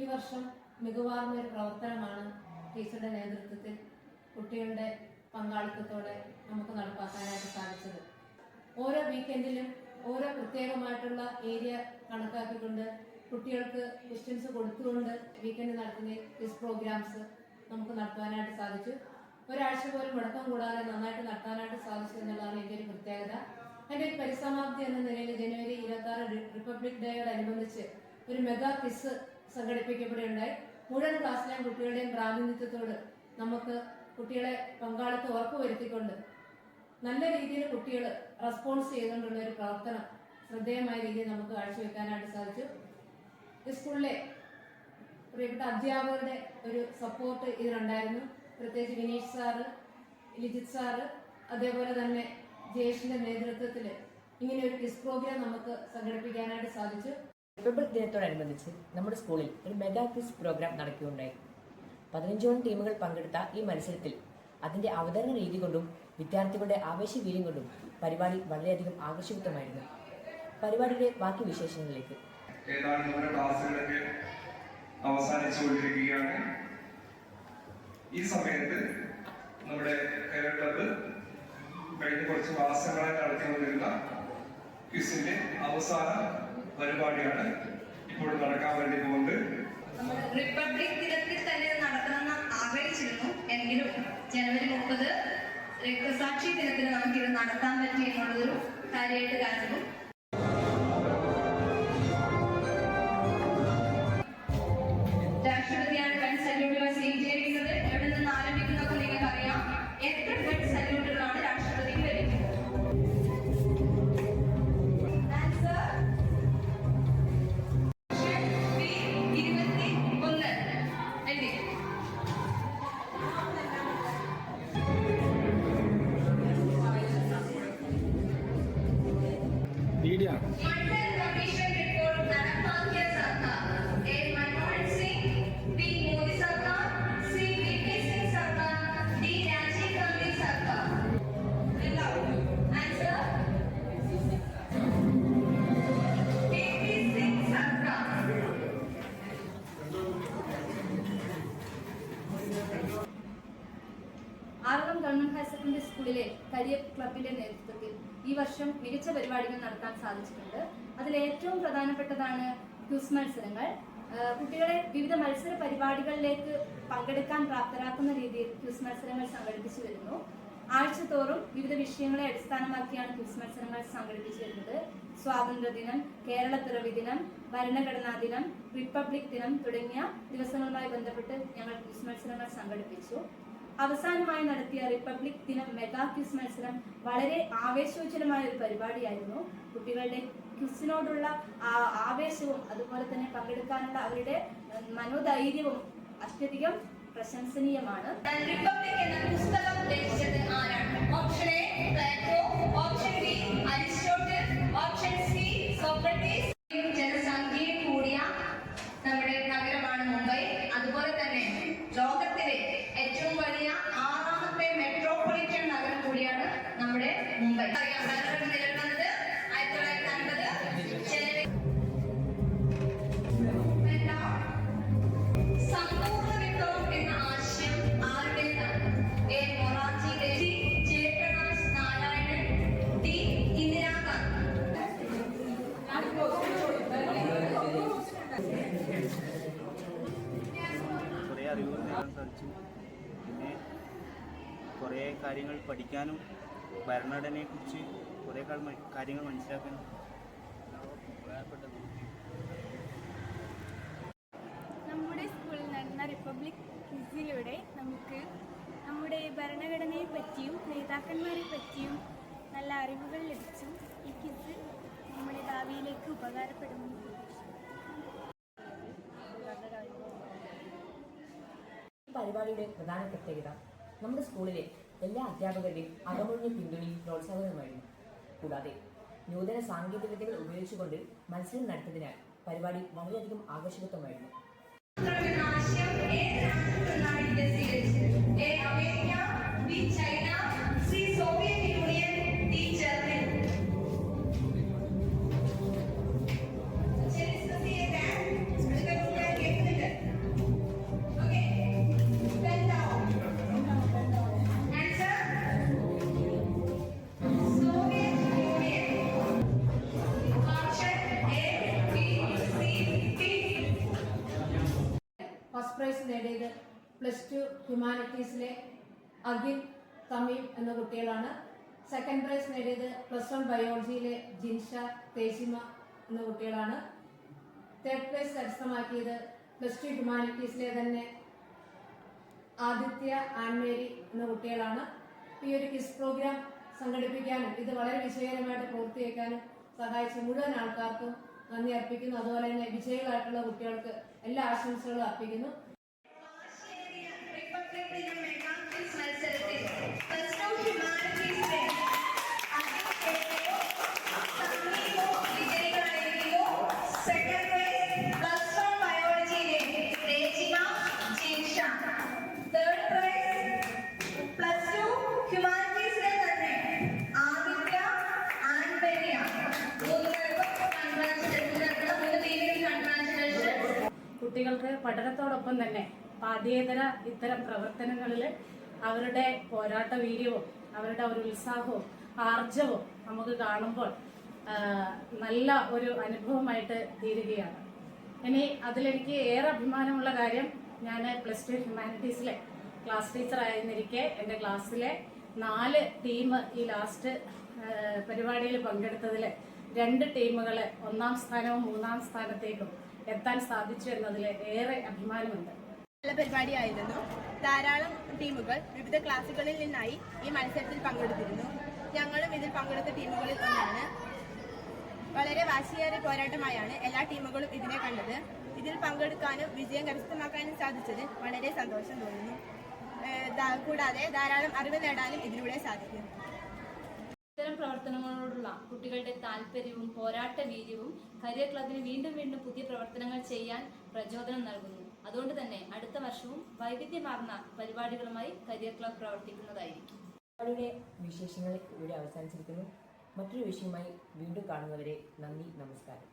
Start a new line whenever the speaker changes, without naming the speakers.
ഈ വർഷം മികവാർന്ന ഒരു പ്രവർത്തനമാണ് ടീച്ചറുടെ നേതൃത്വത്തിൽ കുട്ടികളുടെ പങ്കാളിത്തത്തോടെ നമുക്ക് നടപ്പാക്കാനായിട്ട് സാധിച്ചത്. ഓരോ വീക്കെൻഡിലും ഓരോ പ്രത്യേകമായിട്ടുള്ള ഏരിയ കണക്കാക്കിക്കൊണ്ട് കുട്ടികൾക്ക് ക്വസ്റ്റ്യൻസ് കൊടുത്തുകൊണ്ട് വീക്കെൻഡ് നടത്തുന്ന ക്വിസ് പ്രോഗ്രാംസ് നമുക്ക് നടത്താനായിട്ട് സാധിച്ചു. ഒരാഴ്ച പോലും മുടക്കം കൂടാതെ നന്നായിട്ട് നടത്താനായിട്ട് സാധിച്ചു എന്നുള്ളതാണ് എൻ്റെ ഒരു പ്രത്യേകത. എൻ്റെ ഒരു പരിസമാപ്തി എന്ന നിലയിൽ ജനുവരി 26 റിപ്പബ്ലിക് ഡേയോടനുബന്ധിച്ച് ഒരു മെഗാ ക്വിസ് സംഘടിപ്പിക്കപ്പെടുകയുണ്ടായി. മുഴുവൻ ക്ലാസ്സിലെയും കുട്ടികളുടെയും പ്രാതിനിധ്യത്തോട് നമുക്ക് കുട്ടികളെ പങ്കാളിത്തം ഉറപ്പുവരുത്തിക്കൊണ്ട് നല്ല രീതിയിൽ കുട്ടികൾ റെസ്പോൺസ് ചെയ്തുകൊണ്ടുള്ള ഒരു പ്രവർത്തനം ശ്രദ്ധേയമായ രീതിയിൽ നമുക്ക് കാഴ്ചവെക്കാനായിട്ട് സാധിച്ചു. ഈ സ്കൂളിലെ പ്രിയപ്പെട്ട അധ്യാപകരുടെ ഒരു സപ്പോർട്ട് ഇതിനുണ്ടായിരുന്നു. പ്രത്യേകിച്ച് വിനീഷ് സാറ്, ലിജിത് സാറ്, അതേപോലെ തന്നെ ജയേഷിന്റെ നേതൃത്വത്തിൽ ഇങ്ങനെ ഒരു ക്വിസ് പ്രോഗ്രാം നമുക്ക് സംഘടിപ്പിക്കാനായിട്ട് സാധിച്ചു.
റിപ്പബ്ലിക് ദിനത്തോടനുബന്ധിച്ച് നമ്മുടെ സ്കൂളിൽ ഒരു മെഗാ ക്വിസ് പ്രോഗ്രാം നടക്കുകയുണ്ടായി. 15ഓളം ടീമുകൾ പങ്കെടുത്ത ഈ മത്സരത്തിൽ അതിന്റെ അവതരണ രീതി കൊണ്ടും വിദ്യാർത്ഥികളുടെ ആവേശവീര്യം കൊണ്ടും പരിപാടി വളരെയധികം ആകർഷകമായിരുന്നു. പരിപാടിയുടെ ബാക്കി വിശേഷങ്ങളിലേക്ക്.
ഏതാണ്ട് നമ്മുടെ ക്ലാസ്സുകളൊക്കെ അവസാനിച്ചുകൊണ്ടിരിക്കുകയാണ്. ഈ സമയത്ത് നമ്മുടെ കെയർ ക്ലബ്ബ് കഴിഞ്ഞ കുറച്ച് മാസങ്ങളായി നടത്തിക്കൊണ്ടിരുന്ന ക്വിസിന്റെ അവസാന പരിപാടിയാണ് ഇപ്പോൾ നടക്കാൻ വേണ്ടി പോകുന്നത്.
റിപ്പബ്ലിക് ദിനത്തിൽ തന്നെ നടത്തണമെന്ന് ആഗ്രഹിച്ചിരുന്നു. എങ്കിലും ജനുവരി 30 രക്തസാക്ഷി ദിനത്തിൽ നമുക്കിത് നടത്താൻ പറ്റി എന്നുള്ളതൊരു കാര്യമായിട്ട് കാണുന്നു. രാഷ്ട്രപതിയാണ് ഗൺ സല്യൂട്ടുകൾ സ്വീകരിക്കുന്നത്. എവിടെ നിന്ന് ആരംഭിക്കുന്നൊക്കെ നിങ്ങൾക്ക് അറിയാം. എത്ര ഗൺ സല്യൂട്ടുകളാണ് രാഷ്ട്രപതിക്ക് ലഭിക്കുന്നത്?
ആറളം ഗവൺമെന്റ് ഹയർ സെക്കൻഡറി സ്കൂളിലെ കരിയർ ക്ലബിന്റെ നേതൃത്വത്തിൽ ഈ വർഷം മികച്ച പരിപാടികൾ നടത്താൻ സാധിച്ചിട്ടുണ്ട്. അതിൽ ഏറ്റവും പ്രധാനപ്പെട്ടതാണ് ക്വിസ് മത്സരങ്ങൾ. കുട്ടികളെ വിവിധ മത്സര പരിപാടികളിലേക്ക് പങ്കെടുക്കാൻ പ്രാപ്തരാക്കുന്ന രീതിയിൽ ക്വിസ് മത്സരങ്ങൾ സംഘടിപ്പിച്ചു വരുന്നു. ആഴ്ചതോറും വിവിധ വിഷയങ്ങളെ അടിസ്ഥാനമാക്കിയാണ് ക്വിസ് മത്സരങ്ങൾ സംഘടിപ്പിച്ചു വരുന്നത്. സ്വാതന്ത്ര്യദിനം, കേരളപ്പിറവി ദിനം, ഭരണഘടനാ ദിനം, റിപ്പബ്ലിക് ദിനം തുടങ്ങിയ ദിവസങ്ങളുമായി ബന്ധപ്പെട്ട് ഞങ്ങൾ ക്വിസ് മത്സരങ്ങൾ സംഘടിപ്പിച്ചു. അവസാനമായി നടത്തിയ റിപ്പബ്ലിക് ദിനം മെഗാ ക്വിസ് മത്സരം വളരെ ആവേശോജ്വലമായ ഒരു പരിപാടിയായിരുന്നു. കുട്ടികളുടെ ക്വിസിനോടുള്ള ആവേശവും അതുപോലെ തന്നെ പങ്കെടുക്കാനുള്ള അവരുടെ മനോധൈര്യവും അത്യധികം പ്രശംസനീയമാണ്.
റിപ്പബ്ലിക് എന്ന പുസ്തകം രചിച്ചത് ആരാണ്? Option A Plato, option B Aristotle, option C Socrates. ജനസംഖ്യയിൽ കൂടിയ നമ്മുടെ നഗരമാണ് മുംബൈ. അതുപോലെ തന്നെ ലോകത്തിലെ ഏറ്റവും വലിയ 6ാമത്തെ മെട്രോപൊളിറ്റൻ നഗരം കൂടിയാണ് നമ്മുടെ മുംബൈ. ഭരണഘടന നിലവിൽ വന്നത് 1950 സമ്പൂർണ്ണ വിപ്ലവം എന്ന ആശയം ആരുടേതാണ്? A Morarji Desai, Jayaprakash Narayanan, D Indira Gandhi.
കുറേ അറിവുകൾ നേടാൻ സാധിച്ചു. പിന്നെ കുറേ കാര്യങ്ങൾ പഠിക്കാനും ഭരണഘടനയെക്കുറിച്ച് കുറേ കാര്യങ്ങൾ മനസ്സിലാക്കാനും ഉപകാരപ്പെട്ടത്.
നമ്മുടെ സ്കൂളിൽ നടന്ന റിപ്പബ്ലിക് ക്വിസിലൂടെ നമുക്ക് നമ്മുടെ ഭരണഘടനയെ പറ്റിയും നേതാക്കന്മാരെ പറ്റിയും നല്ല അറിവുകൾ ലഭിച്ചു. ഈ ക്വിസ് നമ്മുടെ ഭാവിയിലേക്ക് ഉപകാരപ്പെടുമെന്ന്
പരിപാടിയുടെ പ്രധാന പ്രത്യേകത നമ്മുടെ സ്കൂളിലെ എല്ലാ അധ്യാപകരുടെയും അകമൊഴിഞ്ഞ പിന്തുണയും പ്രോത്സാഹനവുമായിരുന്നു. കൂടാതെ നൂതന സാങ്കേതിക വിദ്യകൾ ഉപയോഗിച്ചുകൊണ്ട് മത്സരം നടത്തുന്നതിനാൽ പരിപാടി വളരെയധികം ആകർഷകത്വമായിരുന്നു.
+2 ഹ്യൂമാനിറ്റീസിലെ അഖിൽ, തമീം എന്ന കുട്ടികളാണ്. സെക്കൻഡ് പ്രൈസ് നേടിയത് +1 ബയോളജിയിലെ ജിൻഷ, തേജിമ എന്ന കുട്ടികളാണ്. തേർഡ് പ്രൈസ് കരസ്ഥമാക്കിയത് +2 ഹ്യൂമാനിറ്റീസിലെ തന്നെ ആദിത്യ, ആൻമേരി എന്ന കുട്ടികളാണ്. ഈ ഒരു ക്വിസ് പ്രോഗ്രാം സംഘടിപ്പിക്കാനും ഇത് വളരെ വിജയകരമായിട്ട് പൂർത്തിയാക്കാനും സഹായിച്ച മുഴുവൻ ആൾക്കാർക്കും നന്ദി അർപ്പിക്കുന്നു. അതുപോലെ തന്നെ വിജയികളായിട്ടുള്ള കുട്ടികൾക്ക് എല്ലാ ആശംസകളും അർപ്പിക്കുന്നു.
റിപ്പബ്ലിക് ദിന മെഗാ ക്വിസ് മത്സരത്തിൽ +2 ഹ്യൂമാനിറ്റീസിലെ വിജയികളായിരിക്കുന്നു. സെക്കൻഡ് പ്രൈസ് +1 ബയോളജിയിലെ രേജിമ, ജിൻഷ. തേർഡ് പ്രൈസ് +2 ഹ്യൂമാനിറ്റീസിലെ തന്നെ ആദിത്യ, ആൻബരിയ. മൂന്ന് ടീമിനും കൺഗ്രാറ്റുലേഷൻ.
കുട്ടികൾക്ക് പഠനത്തോടൊപ്പം തന്നെ പാഠ്യേതര ഇത്തരം പ്രവർത്തനങ്ങളിൽ അവരുടെ പോരാട്ട വീര്യവും അവരുടെ ഒരു ഉത്സാഹവും ആർജവും നമുക്ക് കാണുമ്പോൾ നല്ല ഒരു അനുഭവമായിട്ട് തീരുകയാണ്. ഇനി അതിലെനിക്ക് ഏറെ അഭിമാനമുള്ള കാര്യം, ഞാൻ +2 ഹ്യൂമാനിറ്റീസിലെ ക്ലാസ് ടീച്ചറായിരുന്നിരിക്കെ എൻ്റെ ക്ലാസ്സിലെ 4 ടീം ഈ ലാസ്റ്റ് പരിപാടിയിൽ പങ്കെടുത്തതിൽ 2 ടീമുകൾ 1-ാം സ്ഥാനവും 3-ാം സ്ഥാനത്തേക്കും എത്താൻ സാധിച്ചു എന്നതിൽ ഏറെ അഭിമാനമുണ്ട്.
നല്ല പരിപാടിയായിരുന്നു. ധാരാളം ടീമുകൾ വിവിധ ക്ലാസുകളിൽ നിന്നായി ഈ മത്സരത്തിൽ പങ്കെടുത്തിരുന്നു. ഞങ്ങളും ഇതിൽ പങ്കെടുത്ത ടീമുകളിൽ ഒന്നാണ്. വളരെ വാശിയേറിയ പോരാട്ടമായാണ് എല്ലാ ടീമുകളും ഇതിനെ കണ്ടത്. ഇതിൽ പങ്കെടുക്കാനും വിജയം കരസ്ഥമാക്കാനും സാധിച്ചത് വളരെ സന്തോഷം തോന്നുന്നു. കൂടാതെ ധാരാളം അറിവ് നേടാനും ഇതിലൂടെ സാധിക്കും.
ഇത്തരം പ്രവർത്തനങ്ങളോടുള്ള കുട്ടികളുടെ താല്പര്യവും പോരാട്ട വീര്യവും കരിയർ ക്ലബിന് വീണ്ടും വീണ്ടും പുതിയ പ്രവർത്തനങ്ങൾ ചെയ്യാൻ പ്രചോദനം നൽകുന്നു. അതുകൊണ്ട് തന്നെ അടുത്ത വർഷവും വൈവിധ്യമാർന്ന പരിപാടികളുമായി കരിയർ ക്ലബ് പ്രവർത്തിക്കുന്നതായിരിക്കും.
പരിപാടിയുടെ വിശേഷങ്ങൾ ഇവിടെ അവസാനിച്ചിരിക്കുന്നു. മറ്റൊരു വിഷയമായി വീണ്ടും കാണുന്നവരെ നന്ദി, നമസ്കാരം.